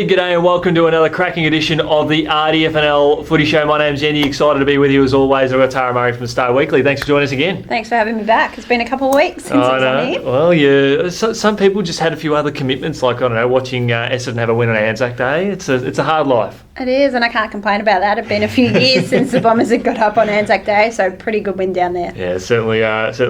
G'day and welcome to another cracking edition of the RDFNL Footy Show. My name's Yeendy, excited to be with you as always. I've got Tara Murray from the Star Weekly. Thanks for joining us again. Thanks for having me back. It's been a couple of weeks since I was on here. Well, yeah, some people just had a few other commitments, like, I don't know, watching Essendon have a win on Anzac Day. It's a hard life. It is, and I can't complain about that. It's been a few years since the Bombers had got up on Anzac Day, so pretty good win down there. Yeah, certainly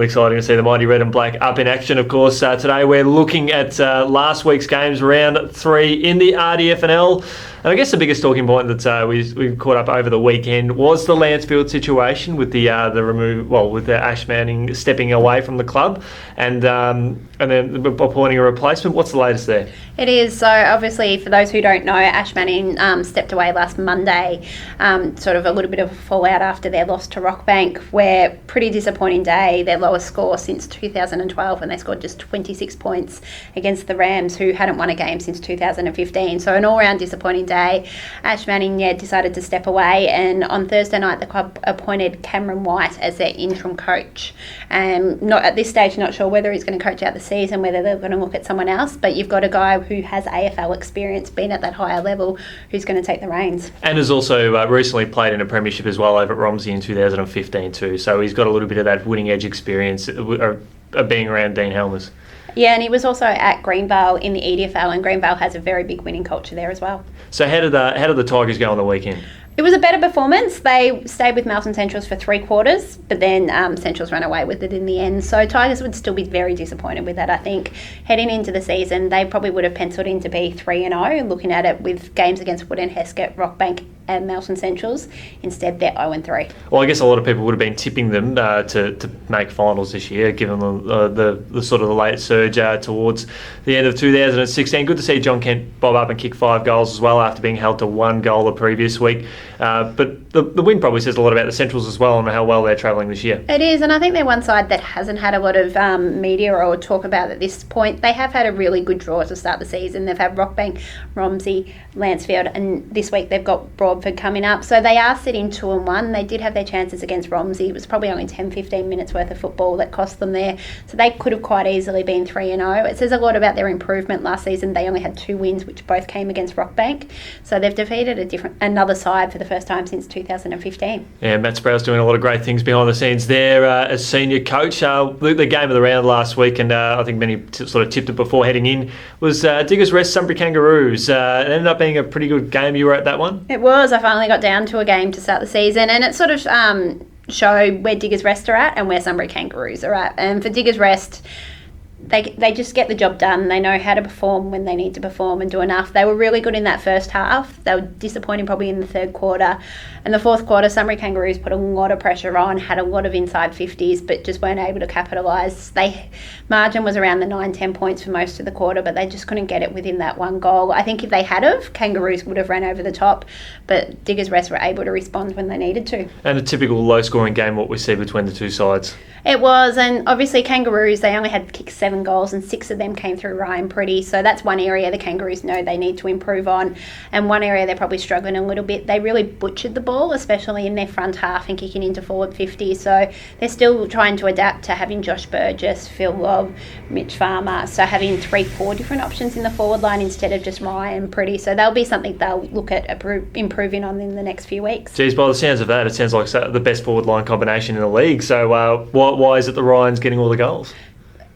exciting to see the mighty red and black up in action. Of course, today we're looking at last week's games, round 3 in the RDFNL. And I guess the biggest talking point that we caught up over the weekend was the Lancefield situation with the Ash Manning stepping away from the club and then appointing a replacement. What's the latest there? It is. So obviously, for those who don't know, Ash Manning stepped away last Monday, sort of a little bit of a fallout after their loss to Rockbank, where pretty disappointing day, their lowest score since 2012 when they scored just 26 points against the Rams, who hadn't won a game since 2015. So an all-round disappointing day. Ash Manning decided to step away, and on Thursday night the club appointed Cameron White as their interim coach. Not at this stage, not sure whether he's going to coach out the season, whether they're going to look at someone else, but you've got a guy who has AFL experience, been at that higher level, who's going to take the reins. And has also recently played in a premiership as well over at Romsey in 2015 too, so he's got a little bit of that winning edge experience of being around Dean Helmers. Yeah, and he was also at Greenvale in the EDFL, and Greenvale has a very big winning culture there as well. So how did the Tigers go on the weekend? It was a better performance. They stayed with Melton Centrals for 3 quarters, but then Centrals ran away with it in the end. So Tigers would still be very disappointed with that, I think. Heading into the season, they probably would have penciled in to be 3-0, looking at it with games against Wood and Heskett, Rockbank and Melton Centrals. Instead, they're 0-3. Well, I guess a lot of people would have been tipping them to make finals this year, given the sort of the late surge towards the end of 2016. Good to see John Kent bob up and kick 5 goals as well after being held to 1 goal the previous week. But the win probably says a lot about the Centrals as well and how well they're travelling this year. It is, and I think they're one side that hasn't had a lot of media or talk about at this point. They have had a really good draw to start the season. They've had Rockbank, Romsey, Lancefield, and this week they've got Broadford coming up. So they are sitting 2-1. They did have their chances against Romsey. It was probably only 10-15 minutes worth of football that cost them there. So they could have quite easily been 3-0. It says a lot about their improvement. Last season they only had 2 wins, which both came against Rockbank. So they've defeated another side for the first time since 2015. Yeah, Matt Sproul's doing a lot of great things behind the scenes there as senior coach. The game of the round last week, and I think many sort of tipped it before heading in, was Diggers Rest Sunbury Kangaroos. It ended up being a pretty good game. You were at that one? It was. I finally got down to a game to start the season, and it sort of showed where Diggers Rest are at and where Sunbury Kangaroos are at. And for Diggers Rest, they just get the job done. They know how to perform when they need to perform and do enough. They were really good in that first half. They were disappointing probably in the third quarter. And the fourth quarter, Sunbury Kangaroos put a lot of pressure on, had a lot of inside 50s, but just weren't able to capitalise. Margin was around the 9-10 points for most of the quarter, but they just couldn't get it within that 1 goal. I think if they had of, Kangaroos would have ran over the top, but Diggers Rest were able to respond when they needed to. And a typical low-scoring game, what we see between the two sides. It was, and obviously Kangaroos, they only had kicked 7 goals and 6 of them came through Ryan Pretty, so that's one area the Kangaroos know they need to improve on, and one area they're probably struggling a little bit. They really butchered the ball, especially in their front half and kicking into forward 50, so they're still trying to adapt to having Josh Burgess, Phil Lobb, Mitch Farmer, so having 3-4 different options in the forward line instead of just Ryan Pretty, so that'll be something they'll look at improving on in the next few weeks. Geez, by the sounds of that, it sounds like the best forward line combination in the league, so why is it the Ryans getting all the goals?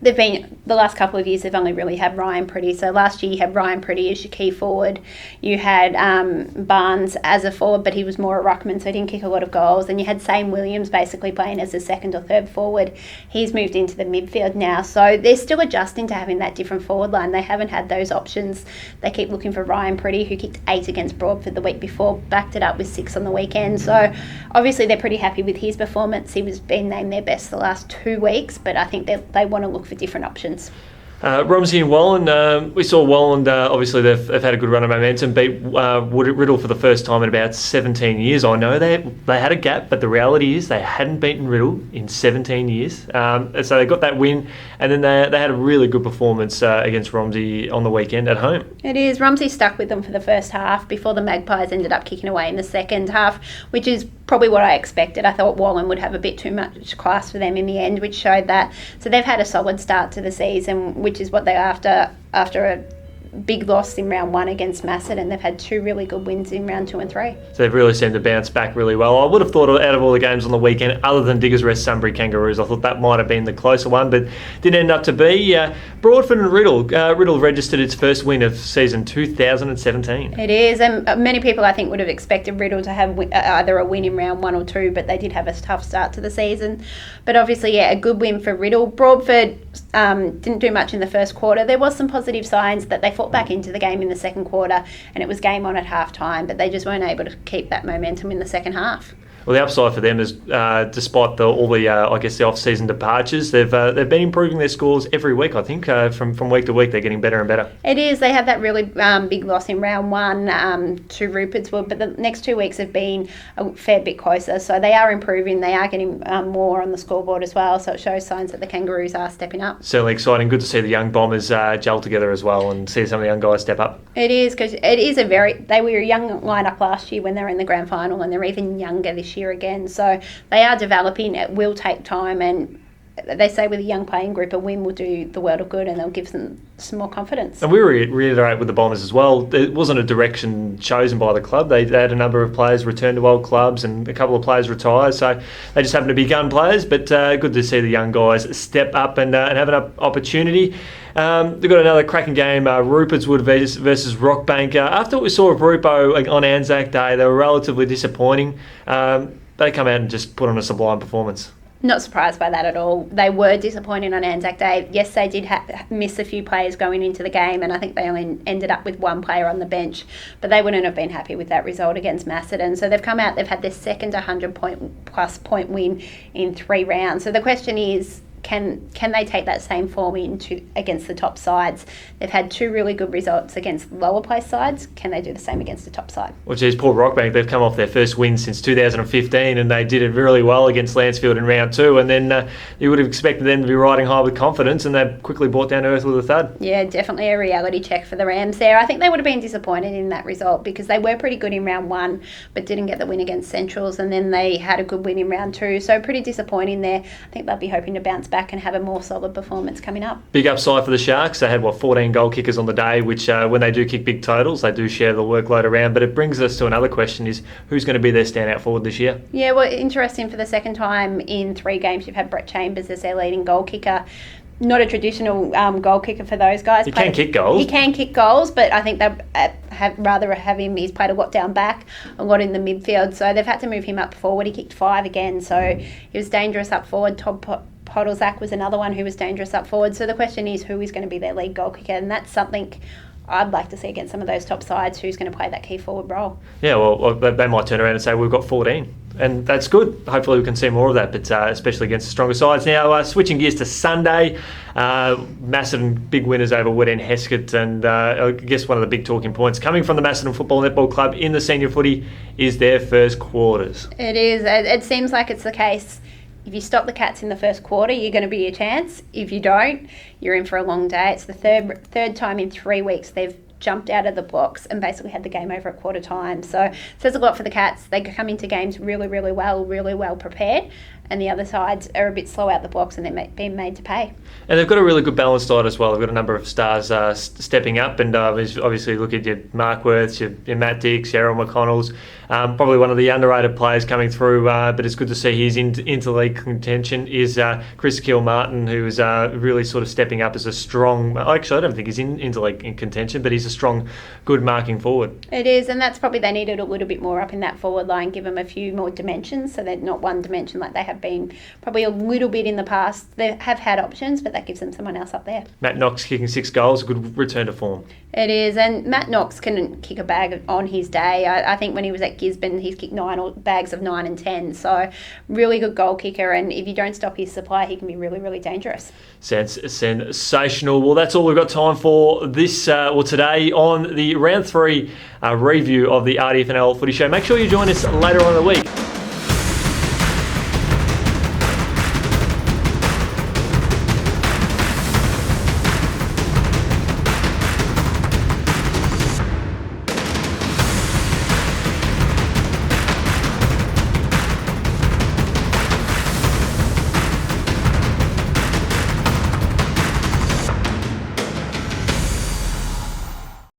They've been, the last couple of years, they've only really had Ryan Pretty. So last year you had Ryan Pretty as your key forward. You had Barnes as a forward, but he was more a ruckman, so he didn't kick a lot of goals. And you had Sam Williams basically playing as a second or third forward. He's moved into the midfield now. So they're still adjusting to having that different forward line. They haven't had those options. They keep looking for Ryan Pretty, who kicked 8 against Broadford the week before, backed it up with 6 on the weekend. So obviously they're pretty happy with his performance. He was been named their best the last 2 weeks, but I think they want to look for different options. Romsey and Wallen, we saw Wallen, obviously they've had a good run of momentum, beat Riddle for the first time in about 17 years. I know they had a gap, but the reality is they hadn't beaten Riddle in 17 years. So they got that win, and then they had a really good performance against Romsey on the weekend at home. It is. Romsey stuck with them for the first half before the Magpies ended up kicking away in the second half, which is probably what I expected. I thought Wallen would have a bit too much class for them in the end, which showed that. So they've had a solid start to the season, which is what they're after a big loss in round 1 against Macedon. They've had 2 really good wins in round 2 and 3. So they've really seemed to bounce back really well. I would have thought out of all the games on the weekend, other than Diggers Rest Sunbury Kangaroos, I thought that might have been the closer one, but didn't end up to be. Broadford and Riddle. Riddle registered its first win of season 2017. It is, and many people I think would have expected Riddle to have either a win in round 1 or 2, but they did have a tough start to the season. But obviously, a good win for Riddle. Broadford didn't do much in the first quarter. There was some positive signs that they fought back into the game in the second quarter, and it was game on at half time, but they just weren't able to keep that momentum in the second half. Well, the upside for them is, despite all the off-season departures, they've been improving their scores every week. I think from week to week they're getting better and better. It is. They had that really big loss in round 1 to Rupertswood, but the next 2 weeks have been a fair bit closer. So they are improving. They are getting more on the scoreboard as well. So it shows signs that the Kangaroos are stepping up. Certainly exciting. Good to see the young Bombers gel together as well and see some of the young guys step up. It is, because it is they were a young lineup last year when they were in the grand final, and they're even younger this year again. So they are developing. It will take time, and they say with a young playing group, a win will do the world of good, and they'll give them some more confidence. And we reiterate with the Bombers as well, it wasn't a direction chosen by the club. They had a number of players return to old clubs and a couple of players retire, so they just happen to be gun players, but good to see the young guys step up and have an opportunity. They've got another cracking game, Rupertswood versus Rockbank. After what we saw of Rupo on Anzac Day, they were relatively disappointing. They come out and just put on a sublime performance. Not surprised by that at all. They were disappointing on Anzac Day. Yes, they did miss a few players going into the game, and I think they only ended up with 1 player on the bench, but they wouldn't have been happy with that result against Macedon. So they've come out, they've had their second 100-plus point win in 3 rounds. So the question is, can they take that same form against the top sides? They've had 2 really good results against lower place sides. Can they do the same against the top side? Well, geez, poor Rockbank. They've come off their first win since 2015, and they did it really well against Lansfield in round 2. And then you would have expected them to be riding high with confidence, and they've quickly brought down to earth with a thud. Yeah, definitely a reality check for the Rams there. I think they would have been disappointed in that result because they were pretty good in round 1, but didn't get the win against Centrals, and then they had a good win in round 2. So pretty disappointing there. I think they'll be hoping to bounce back and have a more solid performance coming up. Big upside for the Sharks. They had 14 goal kickers on the day, which when they do kick big totals, they do share the workload around. But it brings us to another question: is who's going to be their standout forward this year? Yeah, well, interesting. For the second time in 3 games, you've had Brett Chambers as their leading goal kicker. Not a traditional goal kicker for those guys. He can kick goals. He can kick goals, but I think they'd rather have him. He's played a lot down back, a lot in the midfield, so they've had to move him up forward. He kicked 5 again, so he was dangerous up forward. Todd Podolzak was another one who was dangerous up forward. So the question is, who is going to be their lead goal kicker? And that's something I'd like to see against some of those top sides. Who's going to play that key forward role? Yeah, well, they might turn around and say, we've got 14. And that's good. Hopefully we can see more of that, but especially against the stronger sides. Now, switching gears to Sunday, Macedon big winners over Wood End Heskett, and I guess one of the big talking points coming from the Macedon Football Netball Club in the senior footy is their first quarters. It is. It seems like it's the case. If you stop the Cats in the first quarter, you're going to be a chance. If you don't, you're in for a long day. It's the third time in 3 weeks they've jumped out of the blocks and basically had the game over at quarter time. So it says a lot for the Cats. They come into games really, really well prepared, and the other sides are a bit slow out the blocks and they're being made to pay. And they've got a really good balanced side as well. They've got a number of stars stepping up, and obviously look at your Mark Worths, your Matt Dix, your Errol McConnells. Probably one of the underrated players coming through, but it's good to see he's into league contention, is Chris Kilmartin, who is really sort of stepping up as a strong... Actually, I don't think he's into league in contention, but he's a strong, good marking forward. It is, and that's probably they needed a little bit more up in that forward line, give them a few more dimensions, so they're not one dimension like they have been probably a little bit in the past. They have had options, but that gives them someone else up there. Matt Knox kicking 6 goals, a good return to form. It is, and Matt Knox can kick a bag on his day. I think when he was at Gisborne, he's kicked bags of 9 and 10, so really good goal kicker, and if you don't stop his supply, he can be really, really dangerous. Sensational. Well, that's all we've got time for this today on the round 3 review of the RDFNL Footy Show. Make sure you join us later on in the week